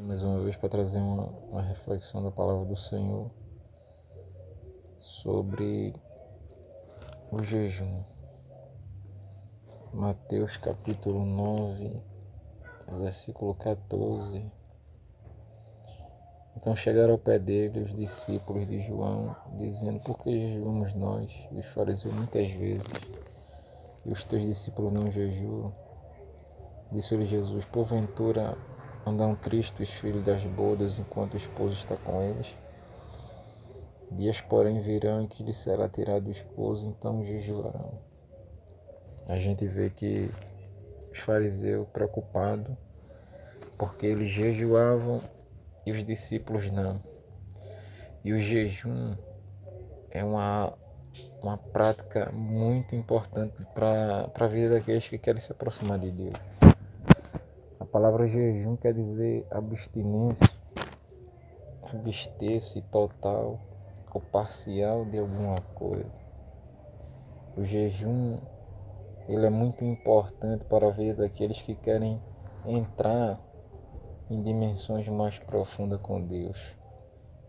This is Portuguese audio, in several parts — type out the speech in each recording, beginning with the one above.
Mais uma vez para trazer uma reflexão da palavra do Senhor sobre o jejum. Mateus capítulo 9, versículo 14. Então chegaram ao pé dele os discípulos de João, dizendo: por que jejuamos nós e os fariseus muitas vezes, e os teus discípulos não jejuam? Disse-lhe Jesus: porventura andam tristes os filhos das bodas enquanto o esposo está com eles? Dias, porém, virão em que lhe será tirado o esposo, então jejuarão. A gente vê que os fariseus preocupados porque eles jejuavam e os discípulos não. E o jejum é uma prática muito importante para a vida daqueles que querem se aproximar de Deus. A palavra jejum quer dizer abstinência, abster-se total ou parcial de alguma coisa. O jejum ele é muito importante para a vida daqueles que querem entrar em dimensões mais profundas com Deus.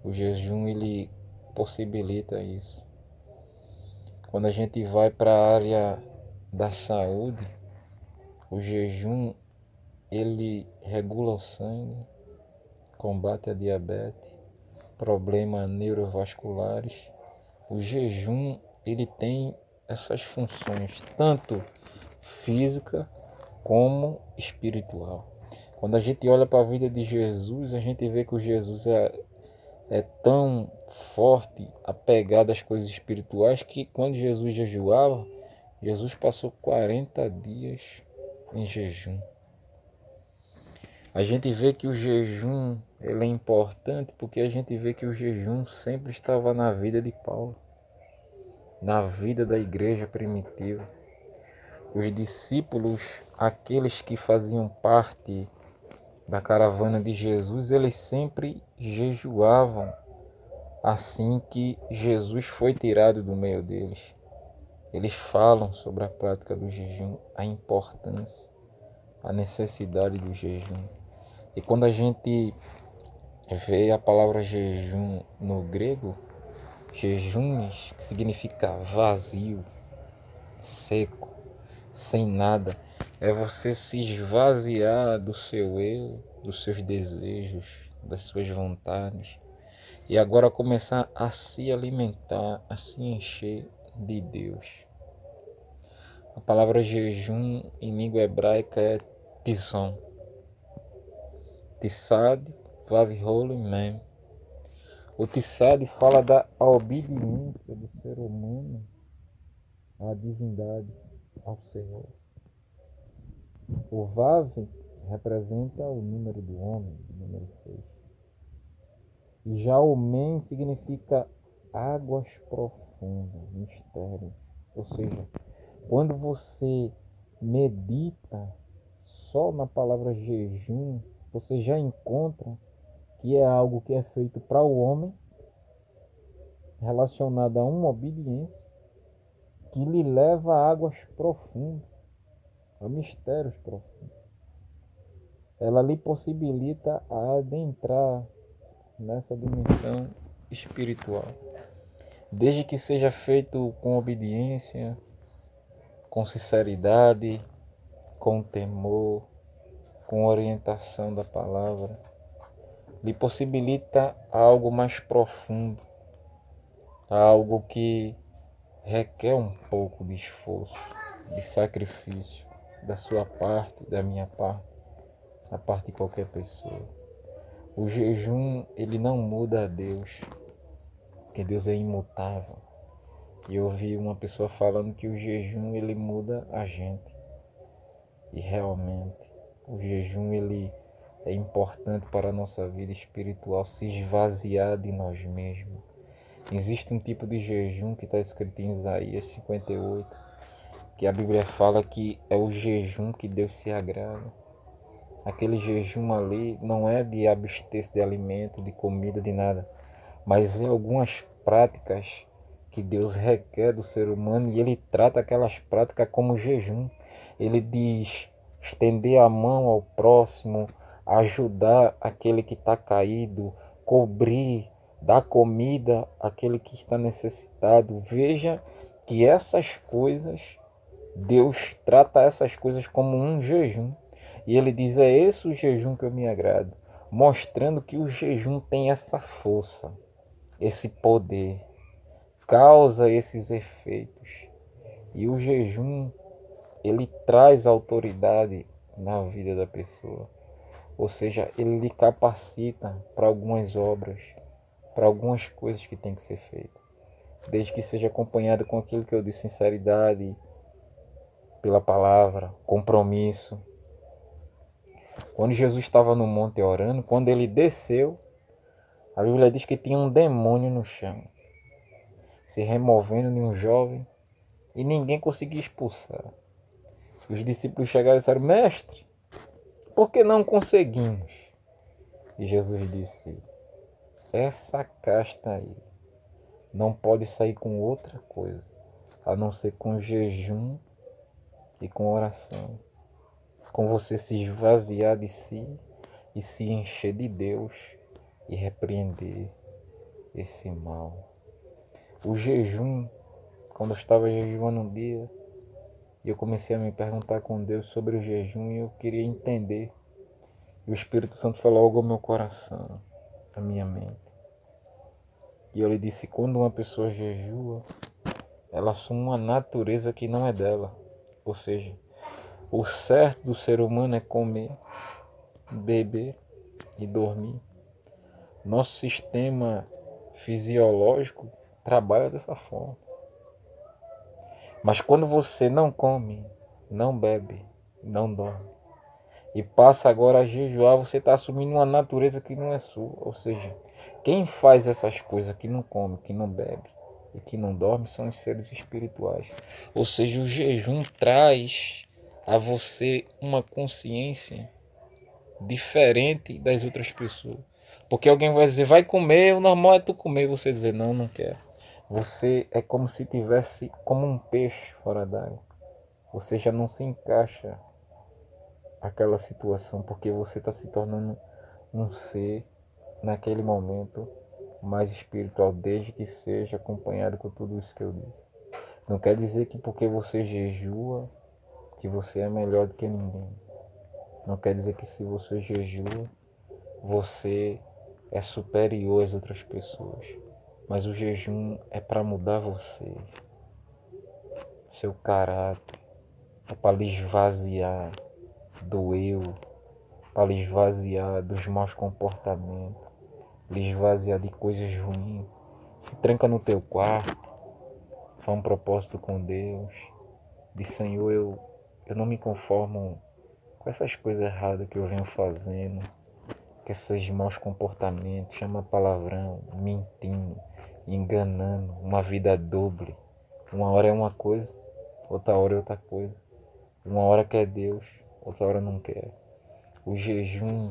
O jejum ele possibilita isso. Quando a gente vai para a área da saúde, o jejum ele regula o sangue, combate a diabetes, problemas neurovasculares. O jejum ele tem essas funções, tanto física como espiritual. Quando a gente olha para a vida de Jesus, a gente vê que o Jesus é tão forte, apegado às coisas espirituais, que quando Jesus jejuava, Jesus passou 40 dias em jejum. A gente vê que o jejum ele é importante porque a gente vê que o jejum sempre estava na vida de Paulo, na vida da igreja primitiva. Os discípulos, aqueles que faziam parte da caravana de Jesus, eles sempre jejuavam assim que Jesus foi tirado do meio deles. Eles falam sobre a prática do jejum, a importância, a necessidade do jejum. E quando a gente vê a palavra jejum no grego, jejunes, que significa vazio, seco, sem nada, é você se esvaziar do seu eu, dos seus desejos, das suas vontades, e agora começar a se alimentar, a se encher de Deus. A palavra jejum em língua hebraica é tison. Tissad, vav rolo mem. O tissad fala da obediência do ser humano à divindade, ao Senhor. O vav representa o número do homem, o número 6. E já o mem significa águas profundas, mistério. Ou seja, quando você medita só na palavra jejum, você já encontra que é algo que é feito para o homem, relacionado a uma obediência, que lhe leva a águas profundas, a mistérios profundos. Ela lhe possibilita a adentrar nessa dimensão espiritual, desde que seja feito com obediência, com sinceridade, com temor, com orientação da palavra, lhe possibilita algo mais profundo, algo que requer um pouco de esforço, de sacrifício da sua parte, da minha parte, da parte de qualquer pessoa. O jejum ele não muda a Deus, porque Deus é imutável. E eu ouvi uma pessoa falando que o jejum ele muda a gente. E realmente o jejum ele é importante para a nossa vida espiritual, se esvaziar de nós mesmos. Existe um tipo de jejum que está escrito em Isaías 58, que a Bíblia fala que é o jejum que Deus se agrada. Aquele jejum ali não é de abster-se de alimento, de comida, de nada, mas é algumas práticas que Deus requer do ser humano e ele trata aquelas práticas como jejum. Ele diz estender a mão ao próximo, ajudar aquele que está caído, cobrir, dar comida àquele que está necessitado. Veja que essas coisas, Deus trata essas coisas como um jejum. E ele diz, é esse o jejum que eu me agrado, mostrando que o jejum tem essa força, esse poder, causa esses efeitos. E o jejum, ele traz autoridade na vida da pessoa. Ou seja, ele lhe capacita para algumas obras, para algumas coisas que tem que ser feitas. Desde que seja acompanhado com aquilo que eu disse, sinceridade, pela palavra, compromisso. Quando Jesus estava no monte orando, quando ele desceu, a Bíblia diz que tinha um demônio no chão, se removendo de um jovem, e ninguém conseguia expulsar. Os discípulos chegaram e disseram, mestre, por que não conseguimos? E Jesus disse, essa casta aí não pode sair com outra coisa, a não ser com jejum e com oração. Com você se esvaziar de si e se encher de Deus e repreender esse mal. O jejum, quando eu estava jejuando um dia, eu comecei a me perguntar com Deus sobre o jejum e eu queria entender. E o Espírito Santo falou algo ao meu coração, à minha mente. E eu lhe disse, quando uma pessoa jejua, ela assume uma natureza que não é dela. Ou seja, o certo do ser humano é comer, beber e dormir. Nosso sistema fisiológico trabalha dessa forma. Mas quando você não come, não bebe, não dorme, e passa agora a jejuar, você está assumindo uma natureza que não é sua. Ou seja, quem faz essas coisas, que não come, que não bebe e que não dorme, são os seres espirituais. Ou seja, o jejum traz a você uma consciência diferente das outras pessoas. Porque alguém vai dizer, vai comer, o normal é tu comer, e você dizer, não, não quero. Você é como se tivesse como um peixe fora d'água. Você já não se encaixa aquela situação, porque você está se tornando um ser, naquele momento, mais espiritual, desde que seja acompanhado com tudo isso que eu disse. Não quer dizer que porque você jejua, que você é melhor do que ninguém. Não quer dizer que se você jejua, você é superior às outras pessoas. Mas o jejum é para mudar você, seu caráter, é para lhe esvaziar do eu, para lhe esvaziar dos maus comportamentos, lhe esvaziar de coisas ruins. Se tranca no teu quarto, faz um propósito com Deus, diz, Senhor, eu não me conformo com essas coisas erradas que eu venho fazendo, com esses maus comportamentos, chama palavrão, mentindo, enganando, uma vida doble. Uma hora é uma coisa, outra hora é outra coisa. Uma hora quer Deus, outra hora não quer. O jejum,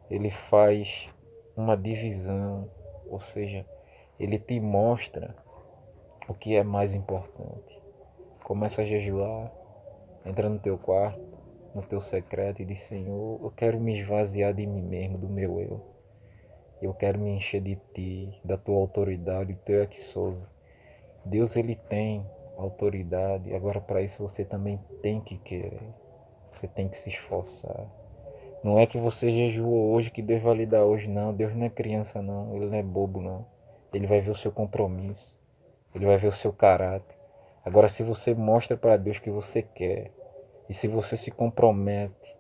ele faz uma divisão, ou seja, ele te mostra o que é mais importante. Começa a jejuar, entra no teu quarto, no teu secreto e diz, Senhor, eu quero me esvaziar de mim mesmo, do meu eu. Eu quero me encher de ti, da tua autoridade, do teu exousia. Deus, ele tem autoridade, agora para isso você também tem que querer. Você tem que se esforçar. Não é que você jejuou hoje que Deus vai lhe dar hoje, não. Deus não é criança, não. Ele não é bobo, não. Ele vai ver o seu compromisso. Ele vai ver o seu caráter. Agora, se você mostra para Deus que você quer, e se você se compromete,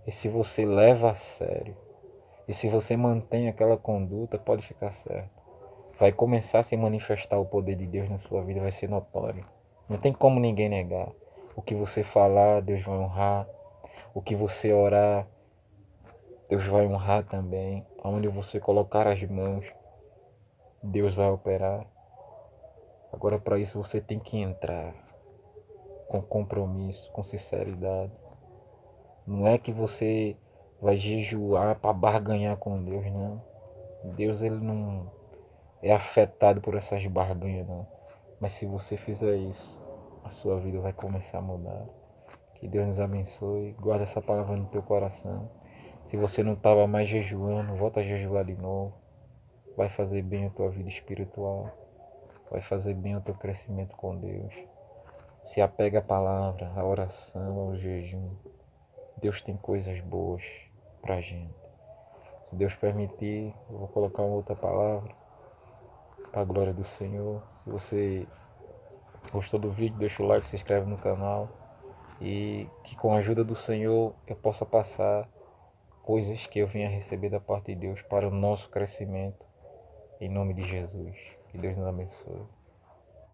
e se você leva a sério, e se você mantém aquela conduta, pode ficar certo. Vai começar a se manifestar o poder de Deus na sua vida, vai ser notório. Não tem como ninguém negar. O que você falar, Deus vai honrar. O que você orar, Deus vai honrar também. Onde você colocar as mãos, Deus vai operar. Agora, para isso, você tem que entrar com compromisso, com sinceridade. Não é que você vai jejuar para barganhar com Deus, não. Deus, ele não é afetado por essas barganhas, não. Mas se você fizer isso, a sua vida vai começar a mudar. Que Deus nos abençoe. Guarda essa palavra no teu coração. Se você não estava mais jejuando, volta a jejuar de novo. Vai fazer bem a tua vida espiritual. Vai fazer bem o teu crescimento com Deus. Se apega à palavra, à oração, ao jejum. Deus tem coisas boas pra gente. Se Deus permitir, eu vou colocar uma outra palavra para a glória do Senhor. Se você gostou do vídeo, deixa o like, se inscreve no canal. E que com a ajuda do Senhor eu possa passar coisas que eu venha receber da parte de Deus para o nosso crescimento. Em nome de Jesus. Que Deus nos abençoe.